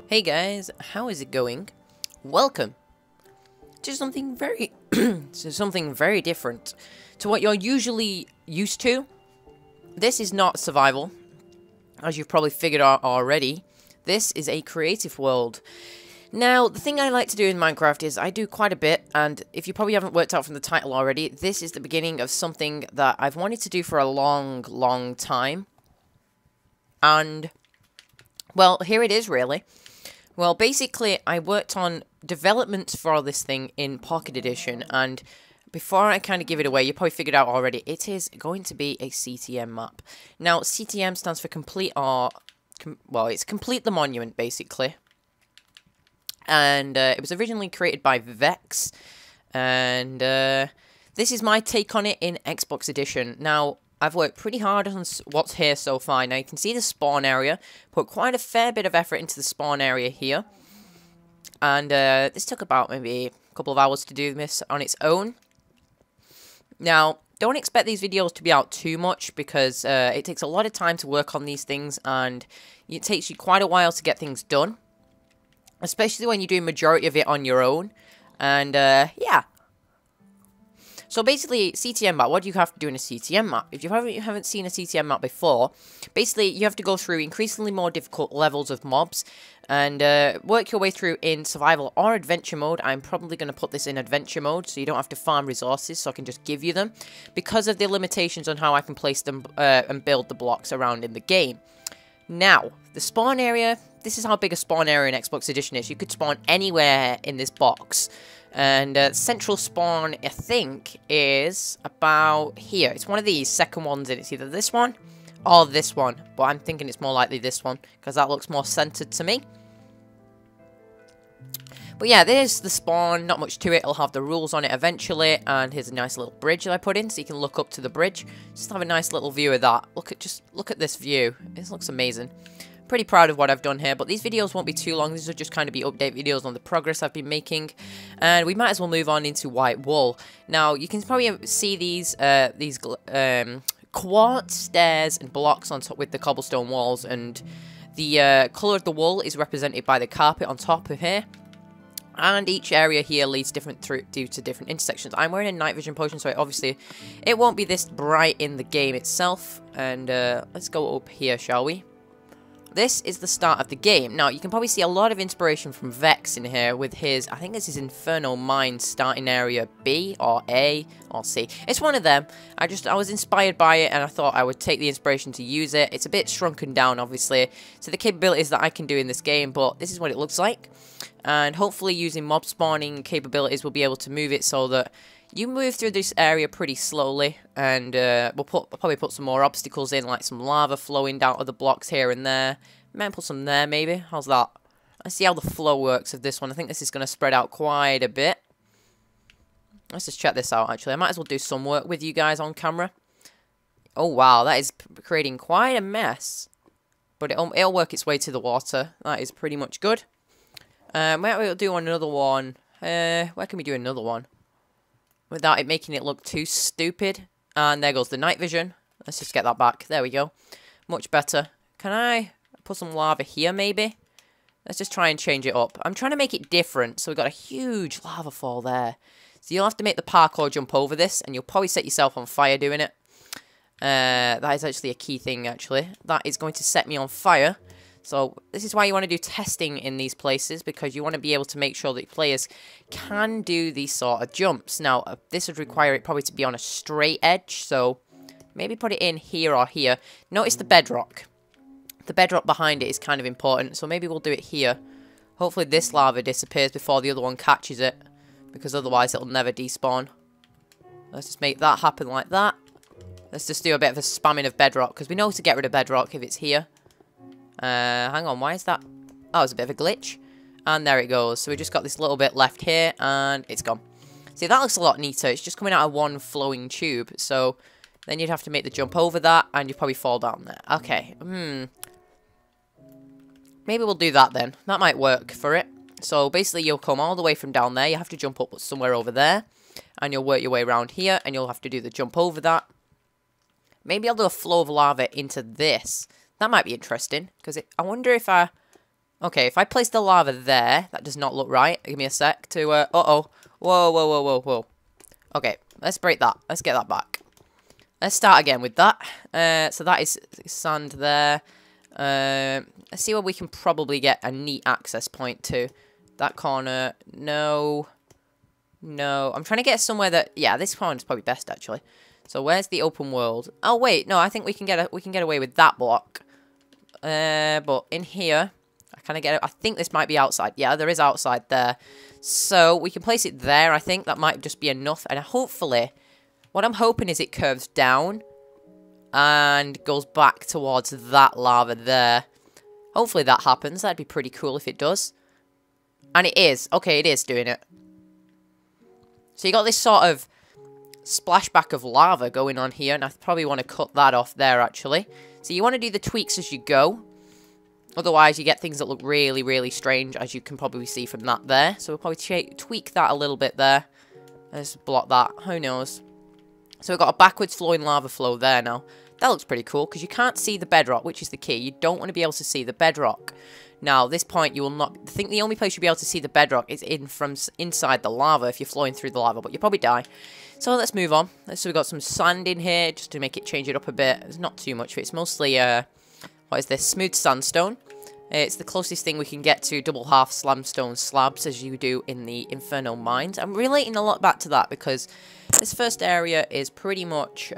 Hey guys, how is it going? Welcome to something very different to what you're usually used to. This is not survival, as you've probably figured out already. This is a creative world. Now, the thing I like to do in Minecraft is I do quite a bit, and if you probably haven't worked out from the title already, this is the beginning of something that I've wanted to do for a long time. And, well, here it is, really. Well, basically, I worked on development for this thing in Pocket Edition, and before I kind of give it away, you probably figured out already, it is going to be a CTM map. Now, CTM stands for Complete Art, well, it's Complete the Monument, basically. And it was originally created by Vex, and this is my take on it in Xbox Edition. Now, I've worked pretty hard on what's here so far. Now, you can see the spawn area. Put quite a fair bit of effort into the spawn area here. And this took about maybe a couple of hours to do this on its own. Now, don't expect these videos to be out too much, because it takes a lot of time to work on these things, and it takes you quite a while to get things done. Especially when you do majority of it on your own. And, yeah. So basically, CTM map, what do you have to do in a CTM map? If you haven't seen a CTM map before, basically you have to go through increasingly more difficult levels of mobs and work your way through in survival or adventure mode. I'm probably going to put this in adventure mode so you don't have to farm resources, so I can just give you them, because of the limitations on how I can place them and build the blocks around in the game. Now, the spawn area, this is how big a spawn area in Xbox Edition is. You could spawn anywhere in this box. And central spawn, I think, is about here. It's one of these second ones in. It's either this one or this one. But I'm thinking it's more likely this one, because that looks more centered to me. But yeah, there's the spawn. Not much to it. It'll have the rules on it eventually. And here's a nice little bridge that I put in, so you can look up to the bridge. Just have a nice little view of that. Look at this view. It looks amazing. Pretty proud of what I've done here, but these videos won't be too long. These will just kind of be update videos on the progress I've been making, and we might as well move on into White Wool. Now, you can probably see these quartz stairs and blocks on top with the cobblestone walls, and the colour of the wool is represented by the carpet on top of here. And each area here leads due to different intersections. I'm wearing a night vision potion, so obviously it won't be this bright in the game itself. And let's go up here, shall we? This is the start of the game. Now, you can probably see a lot of inspiration from Vex in here with his, I think this is Inferno Mine starting area B or A or C. It's one of them. I was inspired by it, and I thought I would take the inspiration to use it. It's a bit shrunken down, obviously, to the capabilities that I can do in this game, but this is what it looks like. And hopefully using mob spawning capabilities, we'll be able to move it so that you move through this area pretty slowly, and we'll probably put some more obstacles in, like some lava flowing down to the blocks here and there. Might put some there, maybe. How's that? Let's see how the flow works of this one. I think this is going to spread out quite a bit. Let's just check this out, actually. I might as well do some work with you guys on camera. Oh, wow. That is creating quite a mess. But it'll work its way to the water. That is pretty much good. We'll do another one. Where can we do another one? Without it making it look too stupid. And there goes the night vision. Let's just get that back. There we go. Much better. Can I put some lava here, maybe? Let's just try and change it up. I'm trying to make it different. So we've got a huge lava fall there. So you'll have to make the parkour jump over this, and you'll probably set yourself on fire doing it. That is actually a key thing, actually. That is going to set me on fire. So this is why you want to do testing in these places, because you want to be able to make sure that players can do these sort of jumps. Now, this would require it probably to be on a straight edge, so maybe put it in here or here. Notice the bedrock. The bedrock behind it is kind of important, so maybe we'll do it here. Hopefully this lava disappears before the other one catches it, because otherwise it'll never despawn. Let's just make that happen like that. Let's just do a bit of a spamming of bedrock, because we know to get rid of bedrock if it's here. Hang on, why is that? Oh, it's a bit of a glitch. And there it goes. So we just got this little bit left here, and it's gone. See, that looks a lot neater. It's just coming out of one flowing tube. So then you'd have to make the jump over that, and you'd probably fall down there. Okay. Maybe we'll do that then. That might work for it. So basically, you'll come all the way from down there. You have to jump up somewhere over there, and you'll work your way around here, and you'll have to do the jump over that. Maybe I'll do a flow of lava into this. That might be interesting, because I wonder if I Okay, if I place the lava there, that does not look right. Give me a sec to, uh-oh. Whoa, whoa, whoa, whoa, whoa. Okay, let's break that. Let's get that back. Let's start again with that. So that is sand there. Let's see where we can probably get a neat access point to. That corner. No. No. I'm trying to get somewhere that... Yeah, this corner is probably best, actually. So where's the open world? Oh, wait. No, I think we can get away with that block. But in here... Can I get it? I think this might be outside. Yeah, there is outside there. So we can place it there, I think. That might just be enough. And hopefully, what I'm hoping is it curves down and goes back towards that lava there. Hopefully that happens. That'd be pretty cool if it does. And it is. Okay, it is doing it. So you got this sort of splashback of lava going on here. And I probably want to cut that off there, actually. So you want to do the tweaks as you go. Otherwise, you get things that look really, really strange, as you can probably see from that there. So we'll probably tweak that a little bit there. Let's block that. Who knows? So we've got a backwards flowing lava flow there now. That looks pretty cool, because you can't see the bedrock, which is the key. You don't want to be able to see the bedrock. Now, at this point, you will not... I think the only place you'll be able to see the bedrock is from inside the lava, if you're flowing through the lava, but you'll probably die. So let's move on. So we've got some sand in here, just to make it change it up a bit. There's not too much of it. It's mostly, what is this? Smooth sandstone. It's the closest thing we can get to double half slamstone slabs as you do in the Inferno mines. I'm relating a lot back to that because this first area is pretty much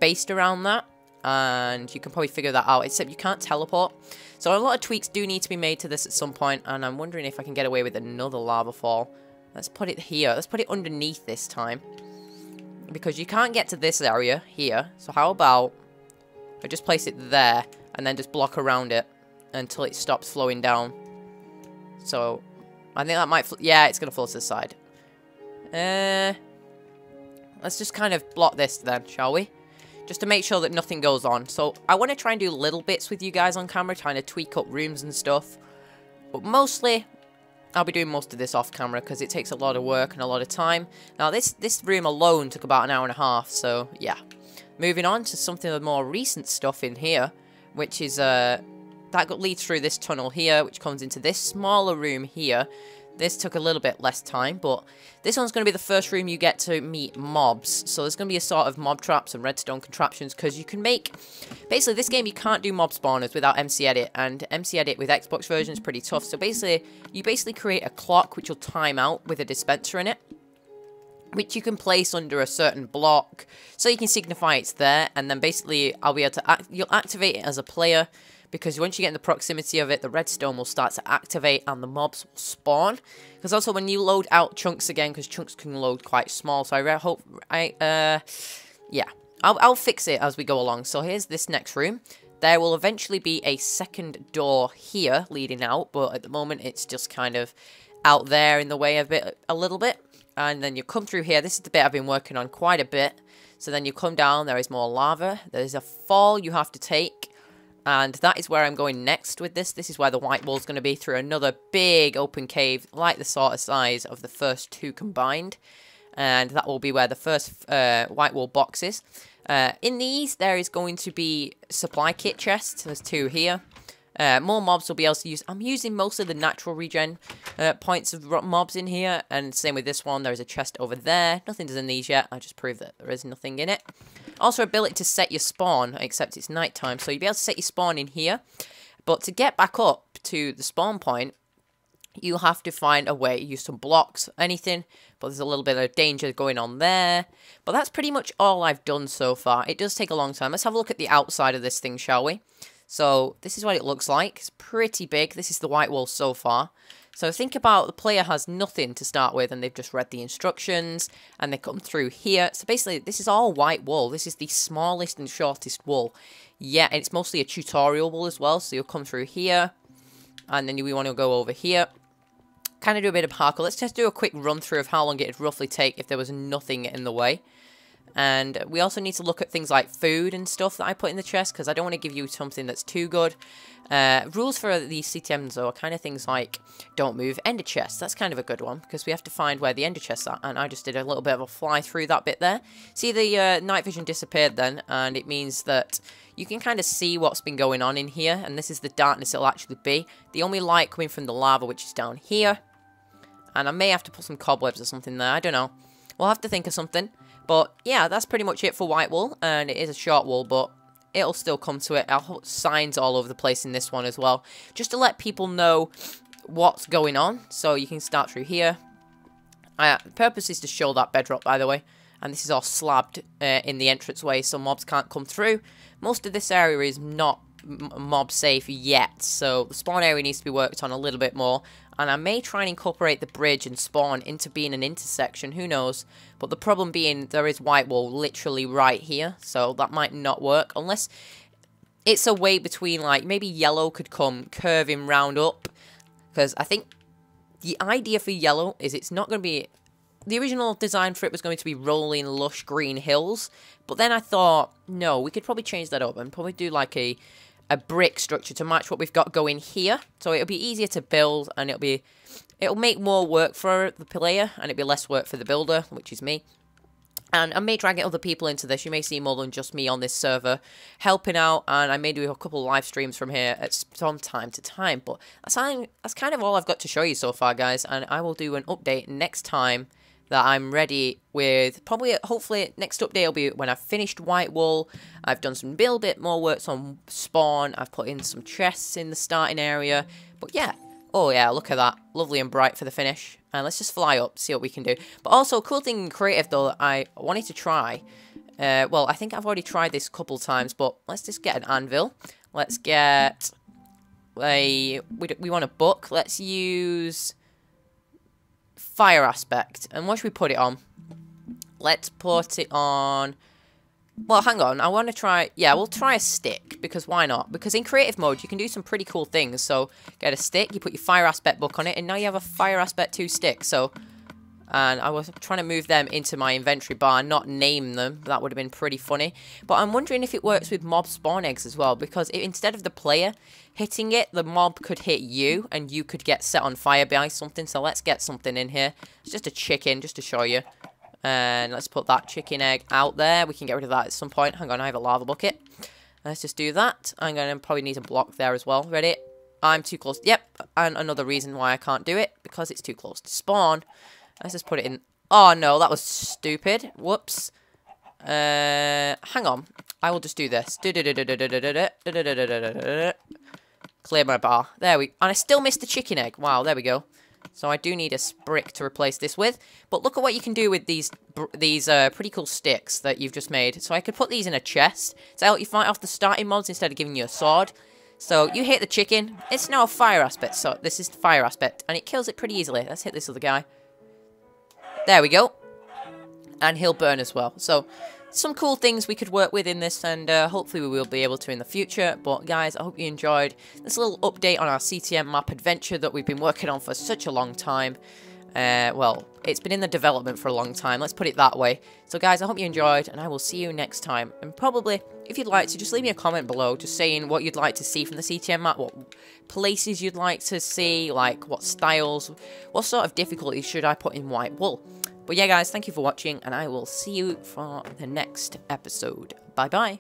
based around that, and you can probably figure that out, except you can't teleport. So a lot of tweaks do need to be made to this at some point, and I'm wondering if I can get away with another lava fall. Let's put it here. Let's put it underneath this time, because you can't get to this area here. So how about I just place it there and then just block around it until it stops flowing down. So, I think that might... Yeah, it's going to flow to the side. Let's just kind of block this then, shall we? Just to make sure that nothing goes on. So, I want to try and do little bits with you guys on camera, trying to tweak up rooms and stuff. But mostly, I'll be doing most of this off camera, because it takes a lot of work and a lot of time. Now, this room alone took about an hour and a half, so, yeah. Moving on to something of more recent stuff in here, which is... That leads through this tunnel here, which comes into this smaller room here. This took a little bit less time, but this one's going to be the first room you get to meet mobs. So there's going to be a sort of mob traps and redstone contraptions, because you can make... Basically, this game, you can't do mob spawners without MC Edit, and MC Edit with Xbox version is pretty tough. So basically, you create a clock which will time out with a dispenser in it, which you can place under a certain block, so you can signify it's there, and then basically, I'll be able to... You'll activate it as a player, because once you get in the proximity of it, the redstone will start to activate and the mobs will spawn. Because also when you load out chunks again, because chunks can load quite small, so yeah, I'll fix it as we go along. So here's this next room. There will eventually be a second door here leading out, but at the moment it's just kind of out there in the way a little bit. And then you come through here. This is the bit I've been working on quite a bit. So then you come down, there is more lava. There's a fall you have to take. And that is where I'm going next with this. This is where the white wall is going to be, through another big open cave, like the sort of size of the first two combined. And that will be where the first white wall box is. In these, there is going to be supply kit chests. There's two here. More mobs will be able to use... I'm using most of the natural regen points of mobs in here. And same with this one. There's a chest over there. Nothing does in these yet. I just proved that there is nothing in it. Also, ability to set your spawn, except it's nighttime. So you'll be able to set your spawn in here. But to get back up to the spawn point, you have to find a way to use some blocks, anything. But there's a little bit of danger going on there. But that's pretty much all I've done so far. It does take a long time. Let's have a look at the outside of this thing, shall we? So this is what it looks like. It's pretty big. This is the white wall so far. So think about the player has nothing to start with, and they've just read the instructions, and they come through here. So basically, this is all white wall. This is the smallest and shortest wall. Yeah, and it's mostly a tutorial wall as well. So you'll come through here, and then we want to go over here. Kind of do a bit of parkour. Let's just do a quick run through of how long it would roughly take if there was nothing in the way. And we also need to look at things like food and stuff that I put in the chest, because I don't want to give you something that's too good. Rules for these CTMs are kind of things like don't move ender chests. That's kind of a good one, because we have to find where the ender chests are. And I just did a little bit of a fly through that bit there. See, the night vision disappeared then, and it means that you can kind of see what's been going on in here. And this is the darkness it'll actually be. The only light coming from the lava, which is down here. And I may have to put some cobwebs or something there. I don't know. We'll have to think of something. But yeah, that's pretty much it for white wool, and it is a short wool, but it'll still come to it. I'll put signs all over the place in this one as well, just to let people know what's going on. So you can start through here. The purpose is to show that bedrock, by the way, and this is all slabbed in the entranceway, so mobs can't come through. Most of this area is not mob safe yet, so the spawn area needs to be worked on a little bit more. And I may try and incorporate the bridge and spawn into being an intersection, who knows. But the problem being, there is white wool literally right here, so that might not work. Unless it's a way between, like, maybe yellow could come curving round up. Because I think the idea for yellow is it's not going to be... The original design for it was going to be rolling, lush green hills. But then I thought, no, we could probably change that up and probably do like a brick structure to match what we've got going here. So it'll be easier to build, and it'll make more work for the player, and it'll be less work for the builder, which is me. And I may drag other people into this. You may see more than just me on this server helping out, and I may do a couple live streams from here at some time to time. But that's kind of all I've got to show you so far, guys, and I will do an update next time that I'm ready with. Probably, hopefully, next update will be when I've finished white wool. I've done some build bit more works on spawn. I've put in some chests in the starting area. But yeah, oh yeah, look at that. Lovely and bright for the finish. And let's just fly up, see what we can do. But also, cool thing in creative though, that I wanted to try. Well, I think I've already tried this a couple times, but let's just get an anvil. Let's get we want a book. Let's use fire aspect. And what should we put it on? Let's put it on... Well, hang on. I want to try... Yeah, we'll try a stick, because why not? Because in creative mode, you can do some pretty cool things. So, get a stick, you put your fire aspect book on it, and now you have a fire aspect 2 stick. So, and I was trying to move them into my inventory bar and not name them. That would have been pretty funny. But I'm wondering if it works with mob spawn eggs as well, because instead of the player hitting it, the mob could hit you, and you could get set on fire by something. So let's get something in here. It's just a chicken, just to show you. And let's put that chicken egg out there. We can get rid of that at some point. Hang on, I have a lava bucket. Let's just do that. I'm going to probably need a block there as well. Ready? I'm too close. Yep, and another reason why I can't do it, because it's too close to spawn. Let's just put it in. Oh, no, that was stupid. Whoops. Hang on. I will just do this. Clear my bar. There we... And I still missed the chicken egg. Wow, there we go. So I do need a brick to replace this with. But look at what you can do with these pretty cool sticks that you've just made. So I could put these in a chest to help you fight off the starting mobs instead of giving you a sword. So you hit the chicken. It's now a fire aspect. So this is the fire aspect. And it kills it pretty easily. Let's hit this other guy. There we go. And he'll burn as well. So some cool things we could work with in this, and hopefully we will be able to in the future. But guys, I hope you enjoyed this little update on our CTM map adventure that we've been working on for such a long time. Well, it's been in the development for a long time, let's put it that way. So guys, I hope you enjoyed, and I will see you next time. And probably, if you'd like to, just leave me a comment below, just saying what you'd like to see from the CTM map, what places you'd like to see, like what styles, what sort of difficulties should I put in white wool. But yeah guys, thank you for watching, and I will see you for the next episode. Bye bye.